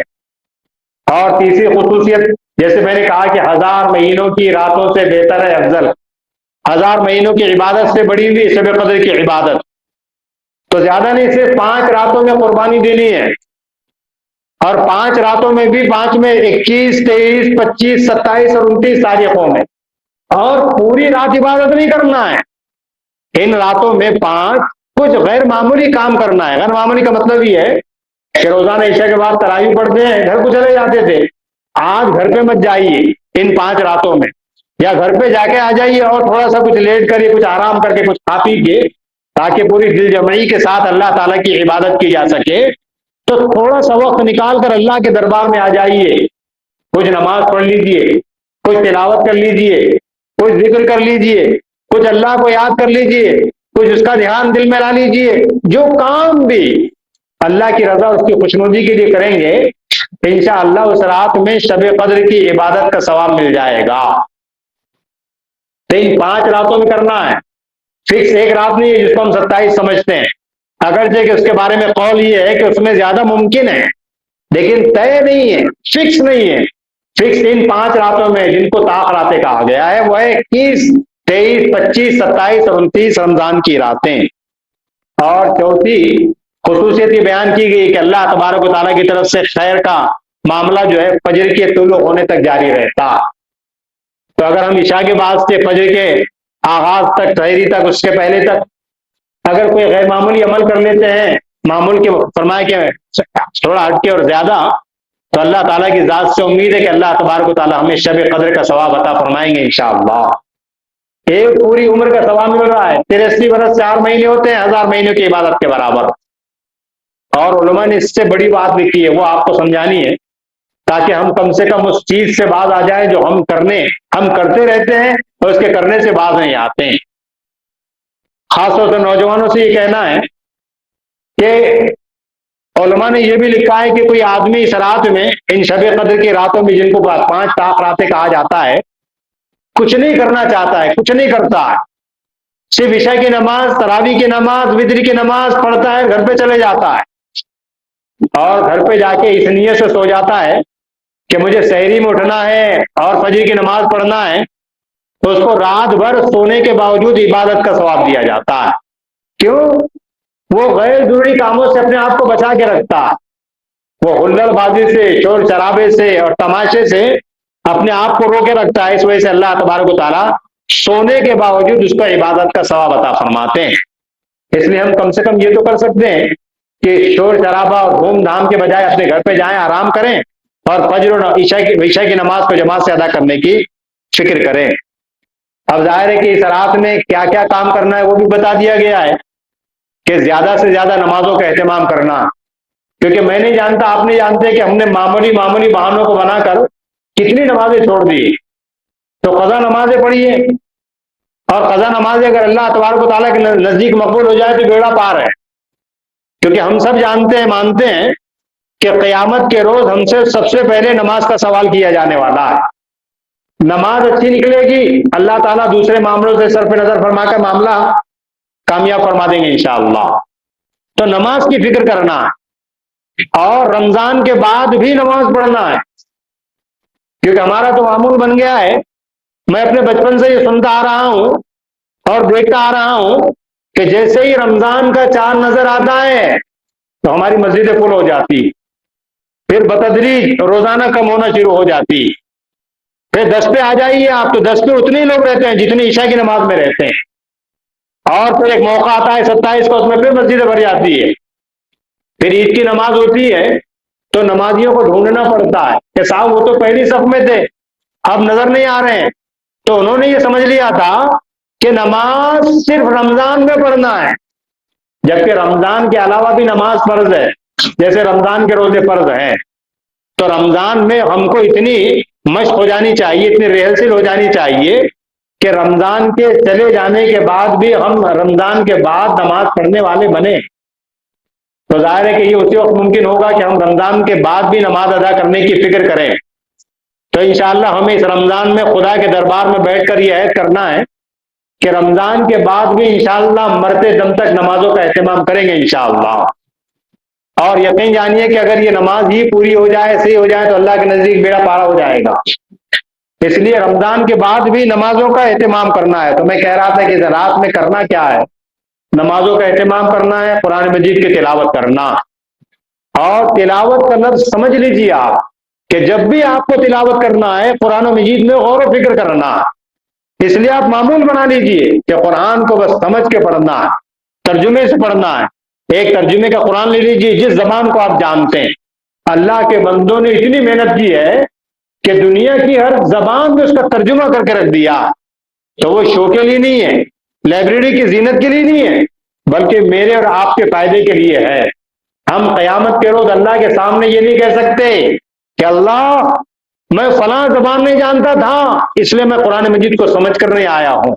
Speaker 2: اور تیسری خصوصیت جیسے میں نے کہا کہ 1000 مہینوں کی راتوں سے بہتر ہے، افضل 1000 مہینوں کی عبادت سے بڑی ہوئی شب قدر کی عبادت۔ تو زیادہ نہیں، صرف 5 راتوں میں قربانی دینی ہے، اور 5 راتوں میں بھی 5 میں 21 23 25 27 اور 29 تاریخوں میں، اور پوری رات عبادت نہیں کرنا ہے۔ ان راتوں میں 5 کچھ غیر معمولی کام کرنا ہے۔ غیر معمولی کا مطلب یہ ہے کہ روزانہ عشاء کے بعد تراویح پڑھتے ہیں، گھر کو چلے جاتے تھے، آج گھر پہ مت جائیے ان 5 راتوں میں، یا گھر پہ جا کے آ جائیے اور تھوڑا سا کچھ لیٹ کریے، کچھ آرام کر کے کچھ کھا پی کے، تاکہ پوری دل جمعی کے ساتھ اللہ تعالیٰ کی عبادت کی جا سکے۔ تو تھوڑا سا وقت نکال کر اللہ کے دربار میں آ جائیے، کچھ نماز پڑھ لیجئے، کچھ تلاوت کر لیجئے، کچھ ذکر کر لیجئے، کچھ اللہ کو یاد کر لیجئے، کچھ اس کا دھیان دل میں لا لیجئے۔ جو کام بھی اللہ کی رضا اس کی خوشنودی کے لیے کریں گے، انشاءاللہ اس رات میں شب قدر کی عبادت کا ثواب مل جائے گا۔ تو ان 5 راتوں میں کرنا ہے، فکس ایک رات نہیں ہے جس کو ہم 27 سمجھتے ہیں، اگرچہ کہ اس کے بارے میں قول یہ ہے کہ اس میں زیادہ ممکن ہے، لیکن طے نہیں ہے، فکس نہیں ہے۔ فکس ان 5 راتوں میں جن کو طاق راتیں کہا گیا ہے وہ ہے 21 23 25 27 اور 29 رمضان کی راتیں۔ اور چوتھی خصوصیت یہ بیان کی گئی کہ اللہ تبارک و تعالیٰ کی طرف سے خیر کا معاملہ جو ہے فجر کے طلوع ہونے تک جاری رہتا۔ تو اگر ہم عشاء کے بعد سے فجر کے آغاز تک، سحری تک، اس کے پہلے تک اگر کوئی غیر معمولی عمل کر لیتے ہیں، معمول کے فرمائے کہ تھوڑا ہٹ کے اور زیادہ، تو اللہ تعالیٰ کی ذات سے امید ہے کہ اللہ تبارک و تعالیٰ ہمیں شب قدر کا ثواب عطا فرمائیں گے انشاءاللہ۔ ایک پوری عمر کا ثواب مل رہا ہے، 83 برس 4 مہینے ہوتے ہیں 1000 مہینوں کی عبادت کے برابر۔ اور علماء نے اس سے بڑی بات لکھی ہے، وہ آپ کو سمجھانی ہے تاکہ ہم کم سے کم اس چیز سے باز آ جائیں جو ہم کرتے رہتے ہیں اور اس کے کرنے سے باز نہیں آتے ہیں۔ خاص طور سے نوجوانوں سے یہ کہنا ہے کہ علماء نے یہ بھی لکھا ہے کہ کوئی آدمی اس رات میں، ان شب قدر کی راتوں میں جن کو 5 طاق راتیں کہا جاتا ہے، کچھ نہیں کرنا چاہتا ہے، کچھ نہیں کرتا ہے، صرف عشاء کی نماز، تراویح کی نماز، وتر کی نماز پڑھتا ہے، گھر پہ چلے جاتا ہے، اور گھر پہ جا کے اس نیت سے سو جاتا ہے کہ مجھے سحری میں اٹھنا ہے اور فجر کی نماز پڑھنا ہے، تو اس کو رات بھر سونے کے باوجود عبادت کا ثواب دیا جاتا ہے۔ کیوں؟ وہ غیر ضروری کاموں سے اپنے آپ کو بچا کے رکھتا ہے، وہ ہلڑ بازی سے، شور شرابے سے اور تماشے سے اپنے آپ کو روکے رکھتا ہے۔ اس وجہ سے اللہ تبارک و تعالیٰ سونے کے باوجود اس کو عبادت کا ثواب عطا فرماتے ہیں۔ اس لیے ہم کم سے کم یہ تو کر سکتے ہیں کہ شور شرابہ اور دھوم دھام کے بجائے اپنے گھر پہ جائیں، آرام کریں اور فجر اور عشاء کی نماز کو جماعت سے ادا کرنے کی فکر کریں۔ اب ظاہر ہے کہ اس رات میں کیا کیا کام کرنا ہے وہ بھی بتا دیا گیا ہے کہ زیادہ سے زیادہ نمازوں کا اہتمام کرنا، کیونکہ میں نہیں جانتا، آپ نہیں جانتے کہ ہم نے معمولی بہانوں کو بنا کر کتنی نمازیں چھوڑ دی۔ تو قضا نمازیں پڑھیے، اور قضا نمازیں اگر اللہ تبارک و تعالیٰ کے نزدیک مقبول ہو جائے تو بیڑا پار ہے، کیونکہ ہم سب جانتے ہیں، مانتے ہیں کہ قیامت کے روز ہم سے سب سے پہلے نماز کا سوال کیا جانے والا ہے۔ نماز اچھی نکلے گی، اللہ تعالیٰ دوسرے معاملوں سے صرف نظر فرما کر معاملہ کامیاب فرما دیں گے انشاءاللہ۔ تو نماز کی فکر کرنا ہے، اور رمضان کے بعد بھی نماز پڑھنا ہے، کیونکہ ہمارا تو معمول بن گیا ہے، میں اپنے بچپن سے یہ سنتا آ رہا ہوں اور دیکھتا آ رہا ہوں کہ جیسے ہی رمضان کا چاند نظر آتا ہے تو ہماری مسجدیں فل ہو جاتی، پھر بتدریج روزانہ کم ہونا شروع ہو جاتی، پھر 10 پہ آ جائیے آپ تو 10 پہ اتنے ہی لوگ رہتے ہیں جتنے عشاء کی نماز میں رہتے ہیں، اور پھر ایک موقع آتا ہے 27 کو، اس میں پھر مسجدیں بھر جاتی ہے، پھر عید کی نماز ہوتی ہے تو نمازیوں کو ڈھونڈنا پڑتا ہے کہ صاحب وہ تو پہلی صف میں تھے اب نظر نہیں آ رہے ہیں۔ تو انہوں نے یہ سمجھ لیا تھا کہ نماز صرف رمضان میں پڑھنا ہے، جبکہ رمضان کے علاوہ بھی نماز فرض ہے، جیسے رمضان کے روزے فرض ہیں۔ تو رمضان میں ہم کو اتنی مشق ہو جانی چاہیے، اتنی ریہرسل ہو جانی چاہیے کہ رمضان کے چلے جانے کے بعد بھی ہم رمضان کے بعد نماز پڑھنے والے بنے۔ تو ظاہر ہے کہ یہ اسی وقت ممکن ہوگا کہ ہم رمضان کے بعد بھی نماز ادا کرنے کی فکر کریں۔ تو انشاءاللہ ہمیں اس رمضان میں خدا کے دربار میں بیٹھ کر یہ عہد کرنا ہے کہ رمضان کے بعد بھی انشاءاللہ مرتے دم تک نمازوں کا اہتمام کریں گے انشاءاللہ، اور یقین جانیے کہ اگر یہ نماز ہی پوری ہو جائے، صحیح ہو جائے، تو اللہ کے نزدیک بیڑا پارا ہو جائے گا۔ اس لیے رمضان کے بعد بھی نمازوں کا اہتمام کرنا ہے۔ تو میں کہہ رہا تھا کہ رات میں کرنا کیا ہے، نمازوں کا اہتمام کرنا ہے، قرآن مجید کی تلاوت کرنا، اور تلاوت کا لفظ سمجھ لیجیے آپ کہ جب بھی آپ کو تلاوت کرنا ہے قرآن مجید میں غور و فکر کرنا، اس لیے آپ معمول بنا لیجیے کہ قرآن کو بس سمجھ کے پڑھنا ہے، ترجمے سے پڑھنا ہے۔ ایک ترجمے کا قرآن لے لیجیے جس زبان کو آپ جانتے ہیں۔ اللہ کے بندوں نے اتنی محنت کی ہے کہ دنیا کی ہر زبان میں اس کا ترجمہ کر کے رکھ دیا، تو وہ شو کے لیے نہیں ہے، لائبریری کی زینت کے لیے نہیں ہے، بلکہ میرے اور آپ کے فائدے کے لیے ہے۔ ہم قیامت کے روز اللہ کے سامنے یہ نہیں کہہ سکتے کہ اللہ میں فلاں زبان نہیں جانتا تھا اس لیے میں قرآن مجید کو سمجھ کر نہیں آیا ہوں،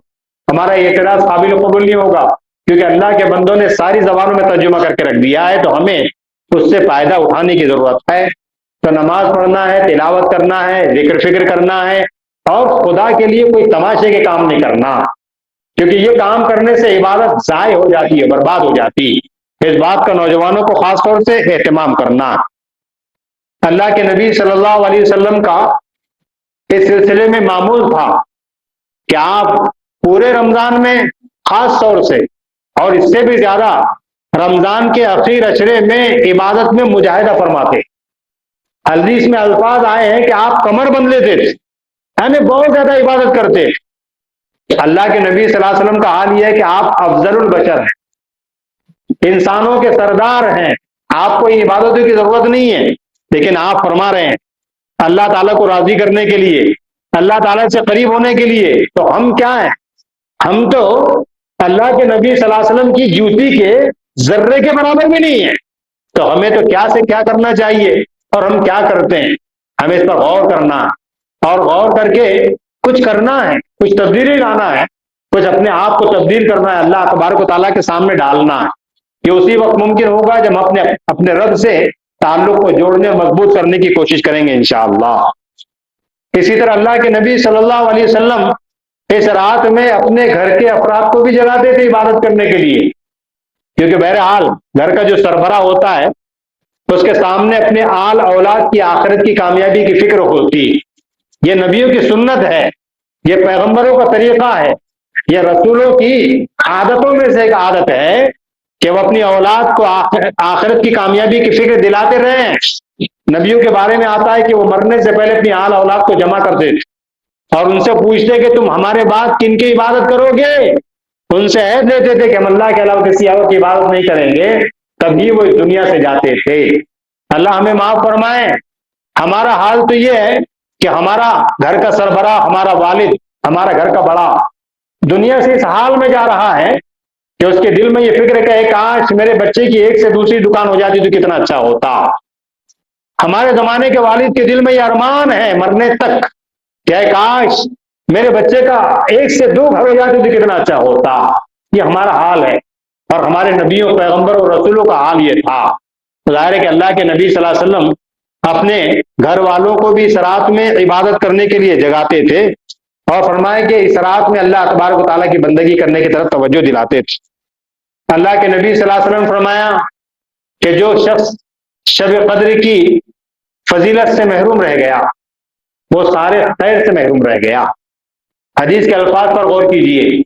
Speaker 2: ہمارا یہ اعتراض قابل قبول نہیں ہوگا، کیونکہ اللہ کے بندوں نے ساری زبانوں میں ترجمہ کر کے رکھ دیا ہے، تو ہمیں اس سے فائدہ اٹھانے کی ضرورت ہے۔ تو نماز پڑھنا ہے، تلاوت کرنا ہے، ذکر فکر کرنا ہے، اور خدا کے لیے کوئی تماشے کے کام نہیں کرنا، کیونکہ یہ کام کرنے سے عبادت ضائع ہو جاتی ہے، برباد ہو جاتی ہے۔ اس بات کا نوجوانوں کو خاص طور سے اہتمام کرنا۔ اللہ کے نبی صلی اللہ علیہ وسلم کا اس سلسلے میں معمول تھا کہ آپ پورے رمضان میں خاص طور سے اور اس سے بھی زیادہ رمضان کے اخیر اشرے میں عبادت میں مجاہدہ فرماتے۔ حدیث میں الفاظ آئے ہیں کہ آپ کمر بند لیتے تھے، یعنی بہت زیادہ عبادت کرتے۔ اللہ کے نبی صلی اللہ علیہ وسلم کا حال یہ ہے کہ آپ افضل البشر ہیں، انسانوں کے سردار ہیں، آپ کو عبادتوں کی ضرورت نہیں ہے، لیکن آپ فرما رہے ہیں اللہ تعالیٰ کو راضی کرنے کے لیے، اللہ تعالیٰ سے قریب ہونے کے لیے۔ تو ہم کیا ہیں؟ ہم تو اللہ کے نبی صلی اللہ علیہ وسلم کی جوتی کے ذرے کے برابر بھی نہیں ہیں۔ تو ہمیں تو کیا سے کیا کرنا چاہیے اور ہم کیا کرتے ہیں، ہمیں اس پر غور کرنا، اور غور کر کے کچھ کرنا ہے، کچھ تبدیلی لانا ہے، کچھ اپنے آپ کو تبدیل کرنا ہے، اللہ تبارک و تعالیٰ کے سامنے ڈالنا ہے۔ یہ اسی وقت ممکن ہوگا جب ہم اپنے رب سے تعلق کو جوڑنے اور مضبوط کرنے کی کوشش کریں گے انشاءاللہ۔ اسی طرح اللہ کے نبی صلی اللہ علیہ وسلم اس رات میں اپنے گھر کے افراد کو بھی جگاتے تھے عبادت کرنے کے لیے، کیونکہ بہرحال گھر کا جو سربراہ ہوتا ہے اس کے سامنے اپنے آل اولاد کی آخرت کی کامیابی کی فکر ہوتی۔ یہ نبیوں کی سنت ہے، یہ پیغمبروں کا طریقہ ہے، یہ رسولوں کی عادتوں میں سے ایک عادت ہے کہ وہ اپنی اولاد کو آخرت کی کامیابی کی فکر دلاتے رہیں۔ نبیوں کے بارے میں آتا ہے کہ وہ مرنے سے پہلے اپنی آل اولاد کو جمع کرتے تھے اور ان سے پوچھتے کہ تم ہمارے بعد کن کی عبادت کرو گے؟ ان سے عہد لیتے تھے کہ ہم اللہ کے علاوہ کسی اور کی عبادت نہیں کریں گے۔ تبھی وہ اس دنیا سے جاتے تھے۔ اللہ ہمیں معاف فرمائے۔ ہمارا حال تو یہ ہے کہ ہمارا گھر کا سربراہ، ہمارا والد، ہمارا گھر کا بڑا دنیا سے اس حال میں جا رہا ہے کہ اس کے دل میں یہ فکر ہے کہ کاش میرے بچے کی ایک سے دوسری دکان ہو جاتی تو کتنا اچھا ہوتا۔ ہمارے زمانے کے والد کے دل میں یہ ارمان ہے مرنے تک کہ کاش میرے بچے کا ایک سے دو گھر ہو جاتے تو کتنا اچھا ہوتا۔ یہ ہمارا حال ہے، اور ہمارے نبیوں، پیغمبروں اور رسولوں کا حال یہ تھا۔ ظاہر ہے کہ اللہ کے نبی صلی اللہ علیہ وسلم اپنے گھر والوں کو بھی اس رات میں عبادت کرنے کے لیے جگاتے تھے، اور فرمایا کہ اس رات میں اللہ تبارک و تعالیٰ کی بندگی کرنے کی طرف توجہ دلاتے تھے۔ اللہ کے نبی صلی اللہ علیہ وسلم فرمایا کہ جو شخص شب قدر کی فضیلت سے محروم رہ گیا وہ سارے خیر سے محروم رہ گیا۔ حدیث کے الفاظ پر غور کیجئے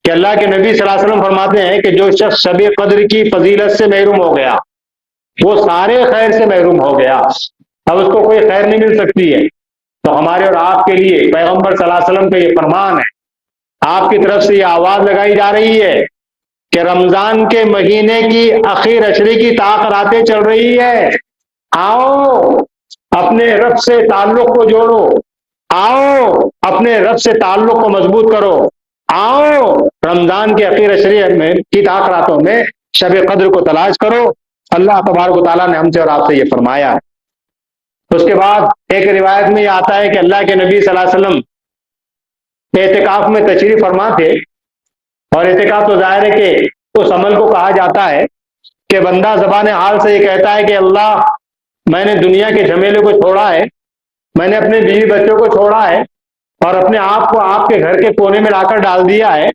Speaker 2: کہ اللہ کے نبی صلی اللہ علیہ وسلم فرماتے ہیں کہ جو شخص شب قدر کی فضیلت سے محروم ہو گیا وہ سارے خیر سے محروم ہو گیا، اب اس کو کوئی خیر نہیں مل سکتی ہے۔ تو ہمارے اور آپ کے لیے پیغمبر صلی اللہ علیہ وسلم کا یہ فرمان ہے، آپ کی طرف سے یہ آواز لگائی جا رہی ہے کہ رمضان کے مہینے کی اخیر عشرے کی راتیں چل رہی ہے، آؤ اپنے رب سے تعلق کو جوڑو، آؤ اپنے رب سے تعلق کو مضبوط کرو، آؤ رمضان کے اخیر عشرے کی راتوں میں شب قدر کو تلاش کرو۔ اللہ تبارک و تعالیٰ نے ہم سے اور آپ سے یہ فرمایا ہے۔ اس کے بعد ایک روایت میں یہ آتا ہے کہ اللہ کے نبی صلی اللہ علیہ وسلم اعتکاف میں تشریف فرما تھے، اور اعتکاف تو ظاہر ہے کہ اس عمل کو کہا جاتا ہے کہ بندہ زبان حال سے یہ کہتا ہے کہ اللہ میں نے دنیا کے جھمیلے کو چھوڑا ہے، میں نے اپنے بیوی بچوں کو چھوڑا ہے، اور اپنے آپ کو آپ کے گھر کے کونے میں لا کر ڈال دیا ہے،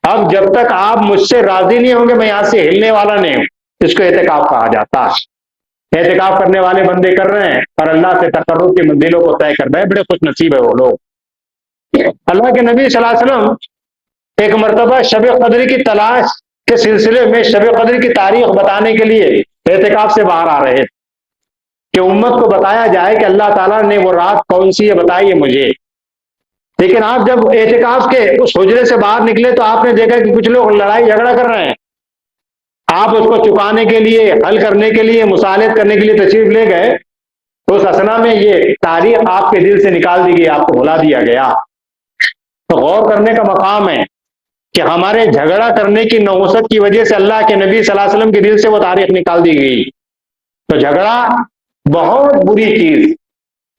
Speaker 2: اب جب تک آپ مجھ سے راضی نہیں ہوں گے میں یہاں سے ہلنے والا نہیں ہوں۔ اس کو اعتکاف کہا جاتا ہے۔ اعتکاف کرنے والے بندے کر رہے ہیں اور اللہ سے تقرب کی منزلوں کو طے کر رہے ہیں، بڑے خوش نصیب ہے وہ لوگ۔ اللہ کے نبی صلی اللہ علیہ وسلم ایک مرتبہ شب قدر کی تلاش کے سلسلے میں شب قدر کی تاریخ بتانے کے لیے اعتکاف سے باہر آ رہے کہ امت کو بتایا جائے کہ اللہ تعالیٰ نے وہ رات کون سی ہے بتائیے مجھے۔ لیکن آپ جب اعتکاف کے اس حجرے سے باہر نکلے تو آپ نے دیکھا کہ کچھ لوگ لڑائی جھگڑا کر رہے ہیں۔ آپ اس کو چکانے کے لیے، حل کرنے کے لیے، مصالحت کرنے کے لیے تشریف لے گئے، تو اس اسنا میں یہ تاریخ آپ کے دل سے نکال دی گئی، آپ کو بھلا دیا گیا۔ تو غور کرنے کا مقام ہے کہ ہمارے جھگڑا کرنے کی نحوست کی وجہ سے اللہ کے نبی صلی اللہ علیہ وسلم کے دل سے وہ تاریخ نکال دی گئی۔ تو جھگڑا بہت بری چیز،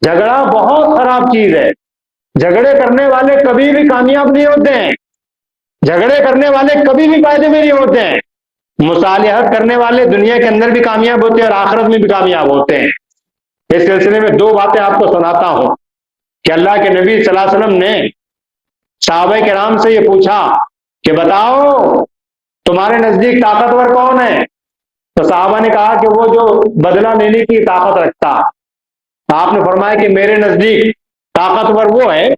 Speaker 2: جھگڑا بہت خراب چیز ہے۔ جھگڑے کرنے والے کبھی بھی کامیاب نہیں ہوتے ہیں، جھگڑے کرنے والے کبھی بھی فائدے میں نہیں ہوتے ہیں۔ مصالحت کرنے والے دنیا کے اندر بھی کامیاب ہوتے ہیں اور آخرت میں بھی کامیاب ہوتے ہیں۔ اس سلسلے میں دو باتیں آپ کو سناتا ہوں کہ اللہ کے نبی صلی اللہ علیہ وسلم نے صحابہ کرام سے یہ پوچھا کہ بتاؤ تمہارے نزدیک طاقتور کون ہے؟ تو صحابہ نے کہا کہ وہ جو بدلہ لینے کی طاقت رکھتا۔ آپ نے فرمایا کہ میرے نزدیک طاقتور وہ ہے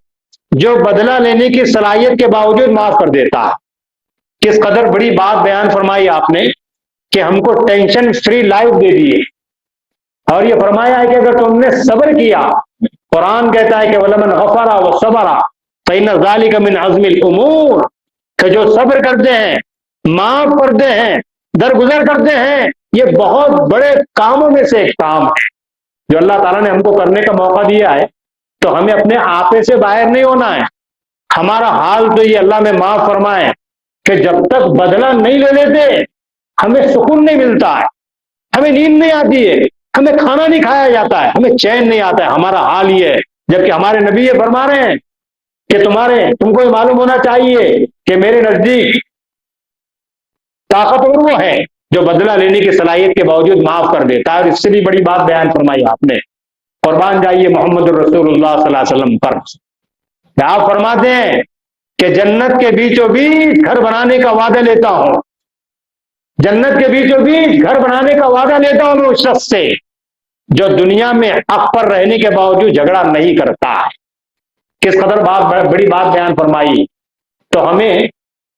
Speaker 2: جو بدلہ لینے کی صلاحیت کے باوجود معاف کر دیتا۔ کس قدر بڑی بات بیان فرمائی آپ نے کہ ہم کو ٹینشن فری لائف دے دیے، اور یہ فرمایا ہے کہ اگر تم نے صبر کیا، قرآن کہتا ہے کہ وَلَمَنْ غَفَرَ وَصَبَرَ فَإِنَّ ذَلِكَ مِنْ عَزْمِ الْأُمُورِ، کہ جو صبر کرتے ہیں، معاف کرتے ہیں، درگزر کرتے ہیں، یہ بہت بڑے کاموں میں سے ایک کام ہے جو اللہ تعالیٰ نے ہم کو کرنے کا موقع دیا ہے۔ تو ہمیں اپنے آپے سے باہر نہیں ہونا ہے۔ ہمارا حال تو یہ اللہ میں معاف فرمائے کہ جب تک بدلہ نہیں لے لیتے ہمیں سکون نہیں ملتا ہے، ہمیں نیند نہیں آتی ہے، ہمیں کھانا نہیں کھایا جاتا ہے، ہمیں چین نہیں آتا ہے۔ ہمارا حال یہ ہے، جبکہ ہمارے نبی یہ فرما رہے ہیں کہ تم کو یہ معلوم ہونا چاہیے کہ میرے نزدیک طاقتور وہ ہے جو بدلہ لینے کی صلاحیت کے باوجود معاف کر دیتا ہے۔ اور اس سے بھی بڑی بات بیان فرمائی آپ نے، قربان جائیے محمد الرسول اللہ صلی اللہ علیہ وسلم پر۔ آپ فرماتے ہیں کہ جنت کے بیچوں بیچ گھر بنانے کا وعدہ لیتا ہوں، جنت کے بیچوں بیچ گھر بنانے کا وعدہ لیتا ہوں میں اس شخص سے جو دنیا میں حق پر رہنے کے باوجود جھگڑا نہیں کرتا ہے۔ کس قدر بڑی بات بیان فرمائی۔ تو ہمیں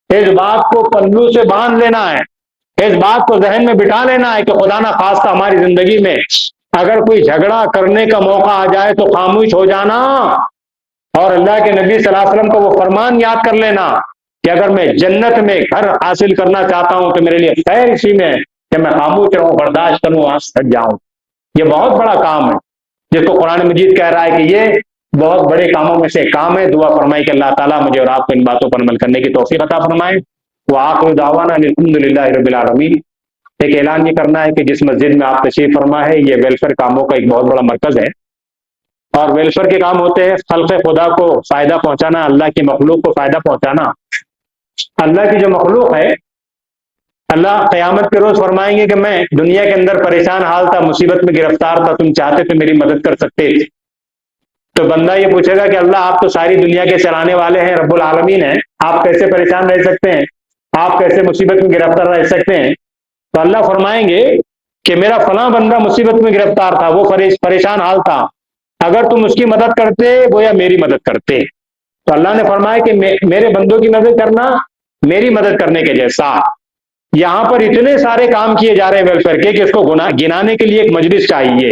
Speaker 2: اس بات کو پلو سے باندھ لینا ہے، اس بات کو ذہن میں بٹھا لینا ہے کہ خدا نہ خواستہ ہماری زندگی میں اگر کوئی جھگڑا کرنے کا موقع آ جائے تو خاموش ہو جانا، اور اللہ کے نبی صلی اللہ علیہ وسلم کو وہ فرمان یاد کر لینا کہ اگر میں جنت میں گھر حاصل کرنا چاہتا ہوں تو میرے لیے خیر اسی میں کہ میں خاموش رہوں، برداشت کروں، وہاں سے ہٹ جاؤں؟ یہ بہت بڑا کام ہے جس کو قرآن مجید کہہ رہا ہے کہ یہ بہت بڑے کاموں میں سے ایک کام ہے۔ دعا فرمائی کہ اللہ تعالیٰ مجھے اور آپ کو ان باتوں پر عمل کرنے کی توفیق عطا فرمائے۔ وآخر دعوانا الحمدللہ رب العالمین۔ ایک اعلان یہ کرنا ہے کہ جس مسجد میں آپ تشریف فرما ہے یہ ویلفیئر کاموں کا ایک بہت بڑا مرکز ہے، اور ویلفیئر کے کام ہوتے ہیں خلق خدا کو فائدہ پہنچانا، اللہ کی مخلوق کو فائدہ پہنچانا۔ اللہ کی جو مخلوق ہے، اللہ قیامت کے روز فرمائیں گے کہ میں دنیا کے اندر پریشان حال تھا، مصیبت میں گرفتار تھا، تم چاہتے تو میری مدد کر سکتے تھے۔ تو بندہ یہ پوچھے گا کہ اللہ آپ تو ساری دنیا کے چلانے والے ہیں، رب العالمین ہیں، آپ کیسے پریشان رہ سکتے ہیں، آپ کیسے مصیبت میں گرفتار رہ سکتے ہیں؟ تو اللہ فرمائیں گے کہ میرا فلاں بندہ مصیبت میں گرفتار تھا، وہ پریشان حال تھا، اگر تم اس کی مدد کرتے گویا میری مدد کرتے۔ تو اللہ نے فرمایا کہ میرے بندوں کی مدد کرنا میری مدد کرنے کے جیسا۔ یہاں پر اتنے سارے کام کیے جا رہے ہیں ویلفیئر کے کہ اس کو گنانے کے لیے ایک مجلس چاہیے۔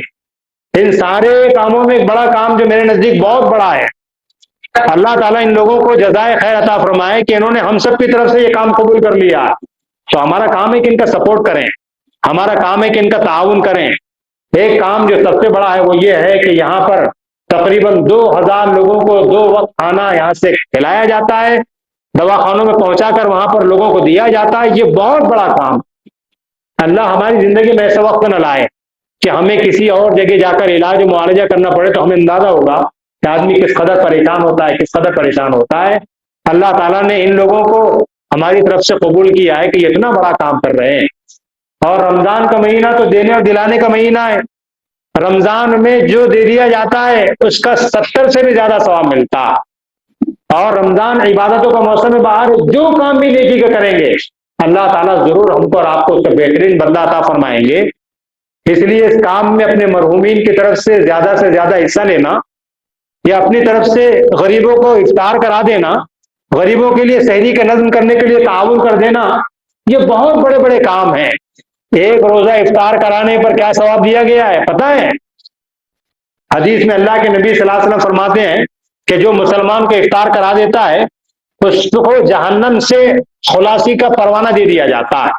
Speaker 2: ان سارے کاموں میں ایک بڑا کام جو میرے نزدیک بہت بڑا ہے، اللہ تعالیٰ ان لوگوں کو جزائے خیر عطا فرمائے کہ انہوں نے ہم سب کی طرف سے یہ کام قبول کر لیا۔ تو ہمارا کام ہے کہ ان کا سپورٹ کریں، ہمارا کام ہے کہ ان کا تعاون کریں۔ ایک کام جو سب سے بڑا ہے وہ یہ ہے کہ یہاں پر تقریباً 2000 لوگوں کو 2 وقت کھانا یہاں سے کھلایا جاتا ہے، دواخانوں میں پہنچا کر وہاں پر لوگوں کو دیا جاتا ہے۔ یہ بہت بڑا کام اللہ ہماری زندگی میں ایسا وقت نہ لائے کہ ہمیں کسی اور جگہ جا کر علاج و معالجہ کرنا پڑے، تو ہمیں اندازہ ہوگا کہ آدمی کس قدر پریشان ہوتا ہے، کس قدر پریشان ہوتا ہے۔ اللہ تعالیٰ نے ان لوگوں کو ہماری طرف سے قبول کیا ہے کہ یہ اتنا بڑا کام کر رہے ہیں۔ اور رمضان کا مہینہ تو دینے اور دلانے کا مہینہ ہے۔ رمضان میں جو دے دیا جاتا ہے اس کا 70 سے بھی زیادہ ثواب ملتا ہے۔ اور رمضان عبادتوں کا موسم باہر، جو کام بھی نیکی کا کریں گے اللہ تعالیٰ ضرور ہم کو اور آپ کو اس کا بہترین بدلہ عطا فرمائیں گے۔ اس لیے اس کام میں اپنے مرحومین کی طرف سے زیادہ حصہ لینا، یا اپنی طرف سے غریبوں کو افطار کرا دینا، غریبوں کے لیے سحری کا نظم کرنے کے لیے تعاون کر دینا، یہ بہت بڑے بڑے کام ہیں۔ ایک روزہ افطار کرانے پر کیا ثواب دیا گیا ہے پتہ ہے؟ حدیث میں اللہ کے نبی صلی اللہ علیہ وسلم فرماتے ہیں کہ جو مسلمان کو افطار کرا دیتا ہے اس کو جہنم سے خلاصی کا پروانہ دے دیا جاتا ہے۔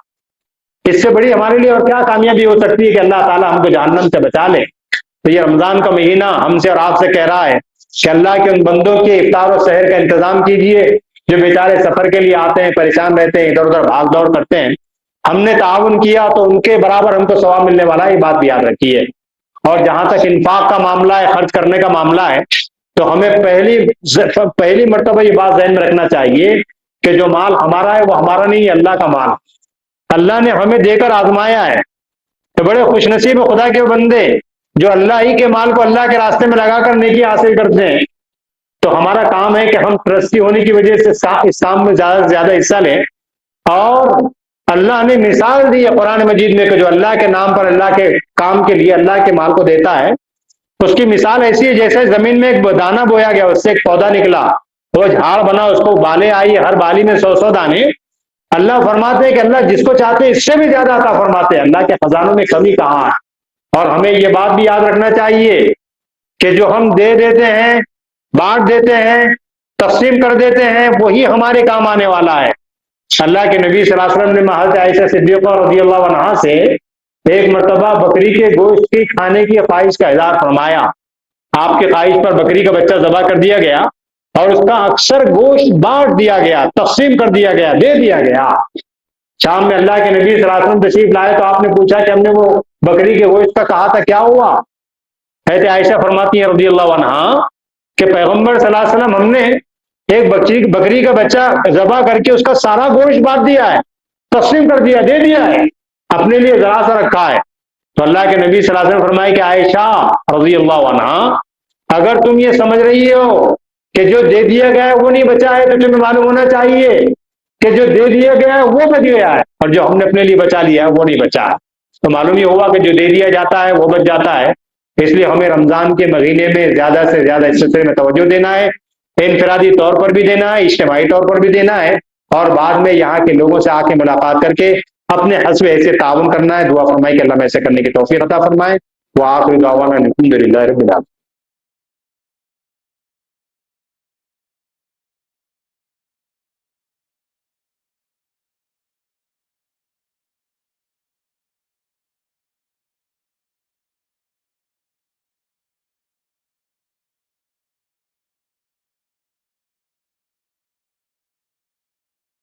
Speaker 2: اس سے بڑی ہمارے لیے اور کیا کامیابی ہو سکتی ہے کہ اللہ تعالیٰ ہم کو جہنم سے بچا لے۔ تو یہ رمضان کا مہینہ ہم سے اور آپ سے کہہ رہا ہے کہ اللہ کے ان بندوں کے افطار و سحر کا انتظام کیجئے جو بیچارے سفر کے لیے آتے ہیں، پریشان رہتے ہیں، ادھر ادھر بھاگ دوڑ کرتے ہیں۔ ہم نے تعاون کیا تو ان کے برابر ہم کو ثواب ملنے والا ہے، یہ بات بھی یاد رکھیے۔ اور جہاں تک انفاق کا معاملہ ہے، خرچ کرنے کا معاملہ ہے، تو ہمیں پہلی مرتبہ یہ بات ذہن میں رکھنا چاہیے کہ جو مال ہمارا ہے وہ ہمارا نہیں ہے، اللہ کا مال۔ اللہ نے ہمیں دے کر آزمایا ہے، تو بڑے خوش نصیب خدا کے بندے جو اللہ ہی کے مال کو اللہ کے راستے میں لگا کر نیکی حاصل کرتے ہیں۔ تو ہمارا کام ہے کہ ہم ٹرسٹی ہونے کی وجہ سے اس کام میں زیادہ سے زیادہ حصہ لیں۔ اور اللہ نے مثال دی ہے قرآن مجید میں کہ جو اللہ کے نام پر اللہ کے کام کے لیے اللہ کے مال کو دیتا ہے، اس کی مثال ایسی ہے جیسے زمین میں ایک دانہ بویا گیا، اس سے ایک پودا نکلا، وہ جھاڑ بنا، اس کو بالیں آئی، ہر بالی میں 100 دانے۔ اللہ فرماتے ہیں کہ اللہ جس کو چاہتے ہیں اس سے بھی زیادہ عطا فرماتے ہیں، اللہ کے خزانوں میں کمی کہاں ہے۔ اور ہمیں یہ بات بھی یاد رکھنا چاہیے کہ جو ہم دے دیتے ہیں، بانٹ دیتے ہیں، تقسیم کر دیتے ہیں، وہی ہمارے کام آنے والا ہے۔ اللہ کے نبی صلی اللہ علیہ وسلم نے حضرت عائشہ صدیقہ رضی اللہ عنہا سے ایک مرتبہ بکری کے گوشت کی کھانے کی خواہش کا اظہار فرمایا۔ آپ کی خواہش پر بکری کا بچہ ذبح کر دیا گیا اور اس کا اکثر گوشت بانٹ دیا گیا، تقسیم کر دیا گیا، دے دیا گیا۔ شام میں اللہ کے نبی صلی اللہ علیہ وسلم تشریف لائے تو آپ نے پوچھا کہ ہم نے وہ بکری کے گوشت کا کہا تھا، کیا ہوا؟ حضرت عائشہ فرماتی ہیں رضی اللہ عنہا کہ پیغمبر صلی اللہ علیہ وسلم ہم نے ایک بکری کا بچہ ذبح کر کے اس کا سارا گوشت بانٹ دیا ہے، تقسیم کر دیا، دے دیا ہے، اپنے لیے ذرا سا رکھا ہے۔ تو اللہ کے نبی صلی اللہ علیہ وسلم فرمائے کہ عائشہ رضی اللہ عنہا اگر تم یہ سمجھ رہی ہو کہ جو دے دیا گیا ہے وہ نہیں بچا ہے، تو تمہیں معلوم ہونا چاہیے کہ جو دے دیا گیا ہے وہ بچ گیا ہے، اور جو ہم نے اپنے لیے بچا لیا ہے وہ نہیں بچا ہے۔ تو معلوم یہ ہوا کہ جو دے دیا جاتا ہے وہ بچ جاتا ہے۔ اس لیے ہمیں رمضان کے مہینے میں زیادہ سے زیادہ اس سلسلے میں توجہ دینا ہے، انفرادی طور پر بھی دینا ہے، اجتماعی طور پر بھی دینا ہے، اور بعد میں یہاں کے لوگوں سے آ کے ملاقات کر کے اپنے حسب ایسے تعاون کرنا ہے۔ دعا فرمائے کہ اللہ میں ایسے کرنے کی توفیق عطا فرمائے۔ وآخر دعوانا الحمدللہ رب العالمین۔